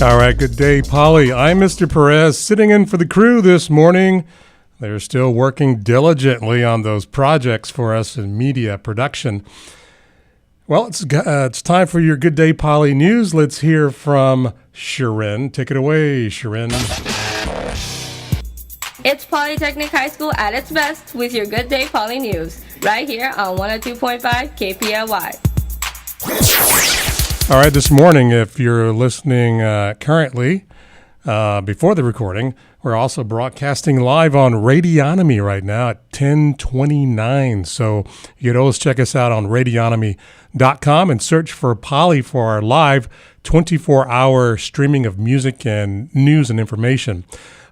All right, good day, Polly. I'm Mr. Perez, sitting in for the crew this morning. They're still working diligently on those projects for us in media production. Well, it's time for your Good Day, Polly news. Let's hear from Sharon. Take it away, Sharon. It's Polytechnic High School at its best with your Good Day, Polly news, right here on 102.5 KPLY. All right, this morning, if you're listening currently, before the recording, we're also broadcasting live on Radionomy right now at 10:29. So you can always check us out on radionomy.com and search for Polly for our live 24-hour streaming of music and news and information.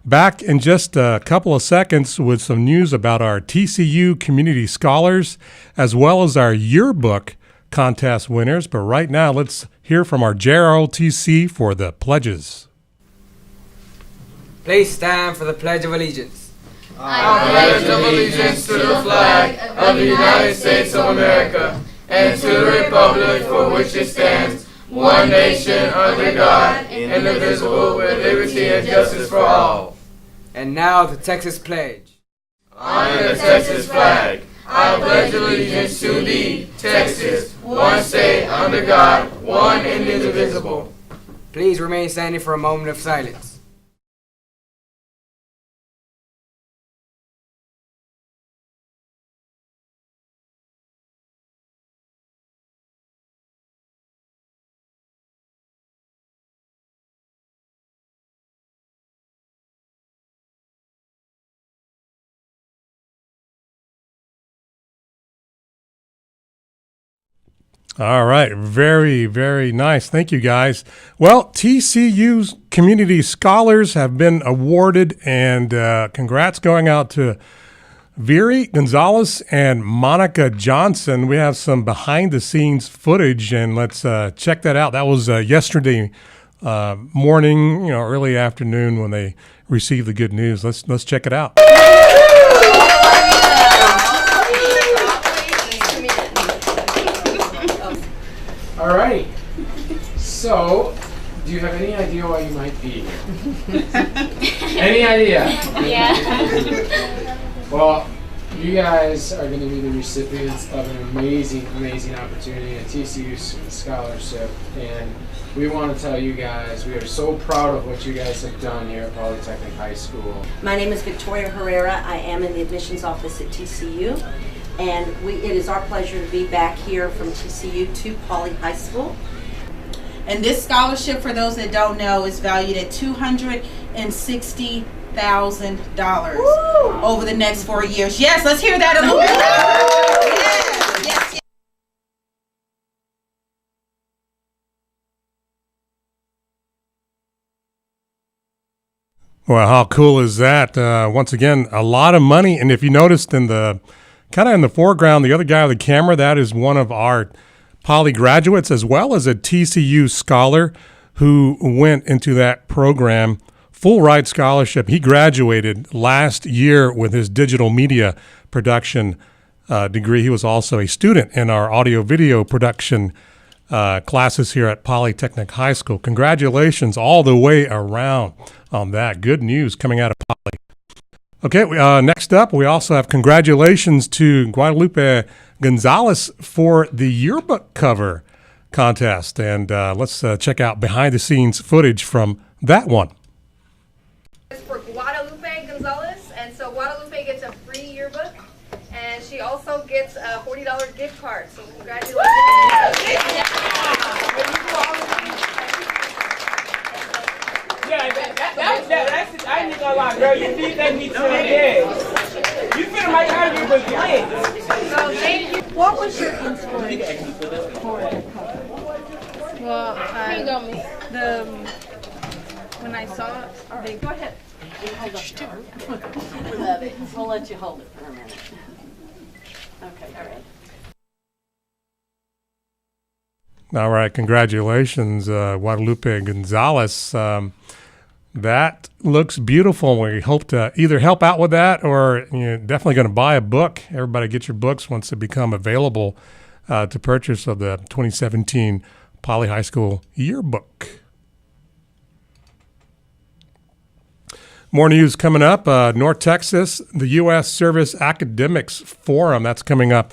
Back in just a couple of seconds with some news about our TCU Community Scholars, as well as our yearbook contest winners. But right now, let's hear from our JROTC for the pledges. Please stand for the Pledge of Allegiance. I pledge allegiance to the flag of the United States of America and to the republic for which it stands, one nation under God, indivisible, with liberty and justice for all. And now the Texas Pledge. Honor the Texas flag. I pledge allegiance to thee, Texas, one state under God, one and indivisible. Please remain standing for a moment of silence. All right. Very, very nice. Thank you, guys. Well, TCU's Community Scholars have been awarded, and congrats going out to Viri Gonzalez and Monica Johnson. We have some behind-the-scenes footage, and let's check that out. That was yesterday morning, early afternoon when they received the good news. Let's check it out. All right. So, do you have any idea why you might be here? Any idea? Yeah. Well, you guys are going to be the recipients of an amazing, amazing opportunity, a TCU scholarship, and we want to tell you guys we are so proud of what you guys have done here at Polytechnic High School. My name is Victoria Herrera. I am in the admissions office at TCU. And it is our pleasure to be back here from TCU to Poly High School. And this scholarship, for those that don't know, is valued at $260,000 over the next 4 years. Yes, let's hear that a little bit louder. Yes. Well, how cool is that? Once again, a lot of money. And if you noticed in the foreground, the other guy with the camera, that is one of our Poly graduates as well as a TCU scholar who went into that program, full ride scholarship. He graduated last year with his digital media production degree. He was also a student in our audio video production classes here at Polytechnic High School. Congratulations all the way around on that. Good news coming out of Poly. Okay, next up, we also have congratulations to Guadalupe Gonzalez for the yearbook cover contest. And let's check out behind-the-scenes footage from that one. It's for Guadalupe Gonzalez, and so Guadalupe gets a free yearbook, and she also gets a $40 gift card. So congratulations. That's I ain't gonna lie, girl. You feed that meat to the head. You finna make her get with your head. So thank you. What was your inspiration for the cover? Well, when I saw it, go ahead. Hold up. Love it. We'll let you hold it for a minute. Okay, all right. All right, congratulations, Guadalupe Gonzalez. That looks beautiful. We hope to either help out with that or you're definitely going to buy a book. Everybody get your books once they become available to purchase of the 2017 Poly High School Yearbook. More news coming up. North Texas, the U.S. Service Academics Forum. That's coming up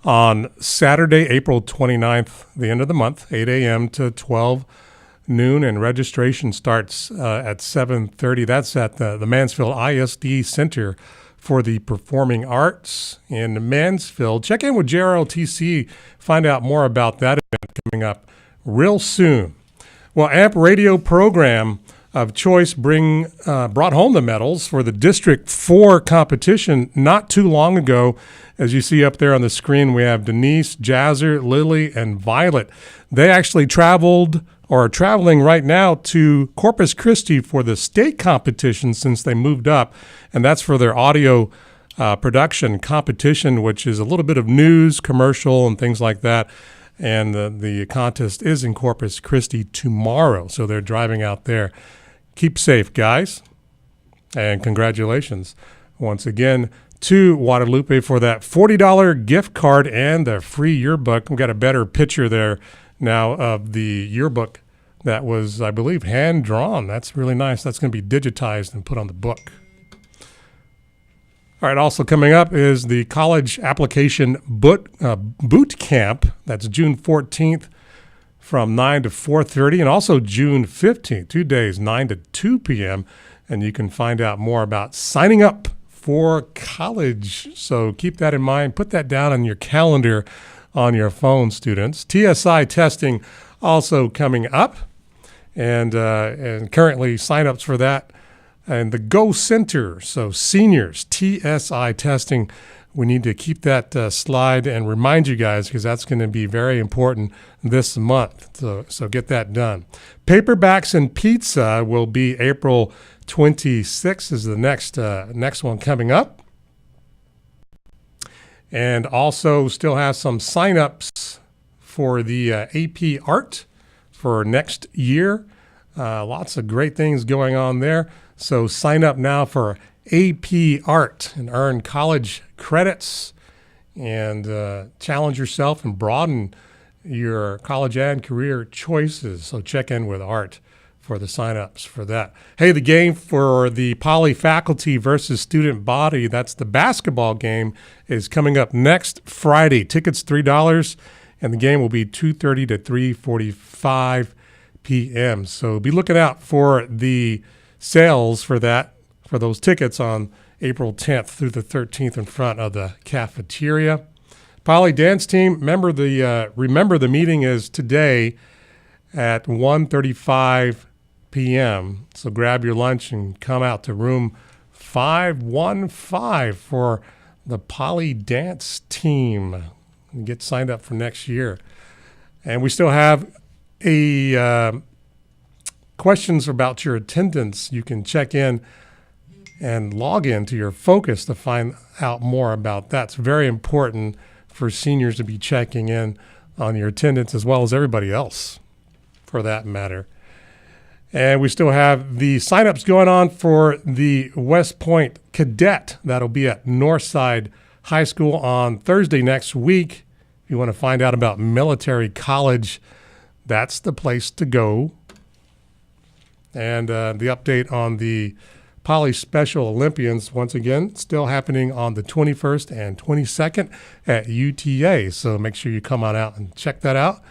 on Saturday, April 29th, the end of the month, 8 a.m. to 12 noon, and registration starts at 7:30. That's at the Mansfield ISD Center for the Performing Arts in Mansfield. Check in with JRLTC, find out more about that event coming up real soon. Well, AMP radio program of choice brought home the medals for the District 4 competition not too long ago. As you see up there on the screen, we have Denise, Jazzer, Lily, and Violet. They actually traveled or are traveling right now to Corpus Christi for the state competition since they moved up, and that's for their audio production competition, which is a little bit of news, commercial, and things like that. And the contest is in Corpus Christi tomorrow, so they're driving out there. Keep safe, guys, and congratulations once again to Guadalupe for that $40 gift card and the free yearbook. We've got a better picture there now of the yearbook that was, I believe, hand-drawn. That's really nice. That's going to be digitized and put on the book. All right, also coming up is the college application boot camp. That's June 14th from 9 to 4:30, and also June 15th, 2 days, 9 to 2 p.m., and you can find out more about signing up for college. So keep that in mind. Put that down on your calendar on your phone, students. TSI testing also coming up, and currently signups for that. And the Go Center, so seniors, TSI testing. We need to keep that slide and remind you guys because that's going to be very important this month. So get that done. Paperbacks and Pizza will be April 26th is the next one coming up. And also still have some signups for the AP Art for next year. Lots of great things going on there. So sign up now for AP Art and earn college credits and challenge yourself and broaden your college and career choices. So check in with Art for the signups for that. Hey, the game for the Poly faculty versus student body, that's the basketball game, is coming up next Friday. Tickets $3, and the game will be 2:30 to 3:45 p.m. So be looking out for the sales for that, for those tickets on April 10th through the 13th in front of the cafeteria. Poly dance team, remember the meeting is today at 1:35 p.m. So grab your lunch and come out to room 515 for the Poly dance team and get signed up for next year. And we still have questions about your attendance. You can check in and log in to your Focus to find out more about that. It's very important for seniors to be checking in on your attendance as well as everybody else for that matter. And we still have the signups going on for the West Point Cadet. That'll be at Northside High School on Thursday next week. If you want to find out about military college, that's the place to go. And the update on the Poly Special Olympians, once again, still happening on the 21st and 22nd at UTA. So make sure you come on out and check that out.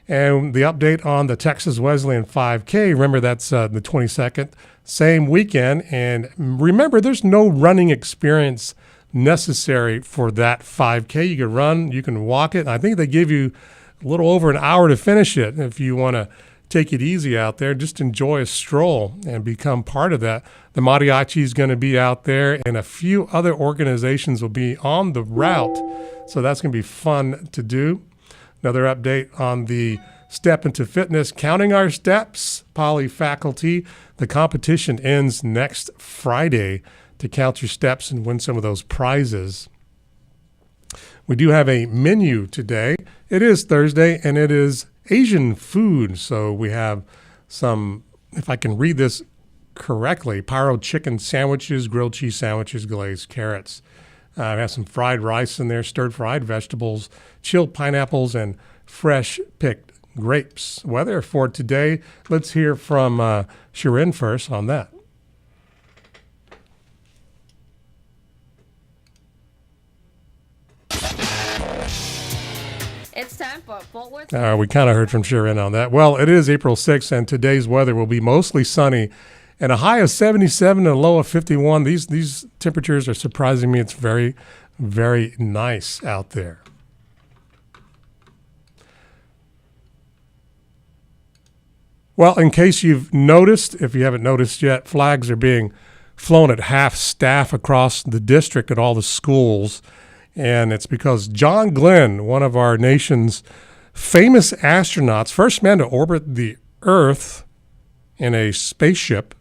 And the update on the Texas Wesleyan 5K, remember that's the 22nd, same weekend. And remember, there's no running experience necessary for that 5K. You can run, you can walk it. I think they give you a little over an hour to finish it. If you want to take it easy out there, just enjoy a stroll and become part of that. The Mariachi is going to be out there, and a few other organizations will be on the route. So that's going to be fun to do. Another update on the Step into Fitness, Counting Our Steps, Poly faculty. The competition ends next Friday to count your steps and win some of those prizes. We do have a menu today. It is Thursday, and it is Asian food. So we have some, if I can read this correctly, pyro chicken sandwiches, grilled cheese sandwiches, glazed carrots. We have some fried rice in there, stirred fried vegetables, chilled pineapples, and fresh picked grapes. Weather for today, let's hear from Shirin first on that. It's time for Fort Worth. We kind of heard from Shirin on that. Well, it is April 6th, and today's weather will be mostly sunny and a high of 77 and a low of 51. These temperatures are surprising me. It's very, very nice out there. Well, in case you've noticed, if you haven't noticed yet, flags are being flown at half staff across the district at all the schools. And it's because John Glenn, one of our nation's famous astronauts, first man to orbit the Earth in a spaceship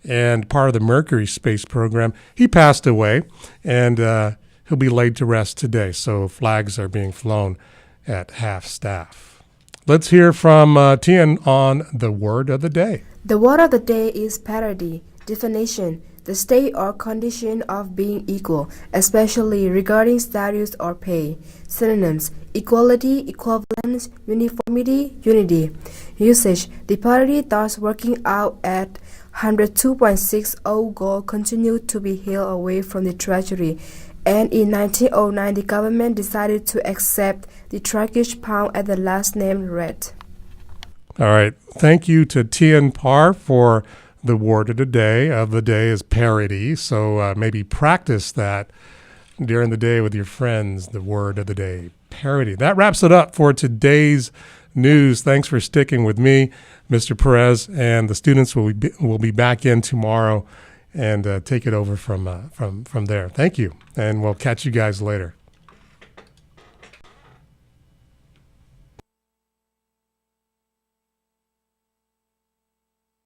and part of the Mercury space program, he passed away, and he'll be laid to rest today. So flags are being flown at half staff. Let's hear from Tien on the word of the day. The word of the day is parity. Definition: the state or condition of being equal, especially regarding status or pay. Synonyms: equality, equivalence, uniformity, unity. Usage: the parity thus working out at 102.60 gold continued to be held away from the treasury, and in 1909 the government decided to accept the Turkish pound at the last named rate. All right. Thank you to Tien Par for the word of the day. Is parity. So maybe practice that during the day with your friends, the word of the day, parity. That wraps it up for today's news. Thanks for sticking with me, Mr. Perez, and the students will be back in tomorrow and take it over from there. Thank you, and we'll catch you guys later.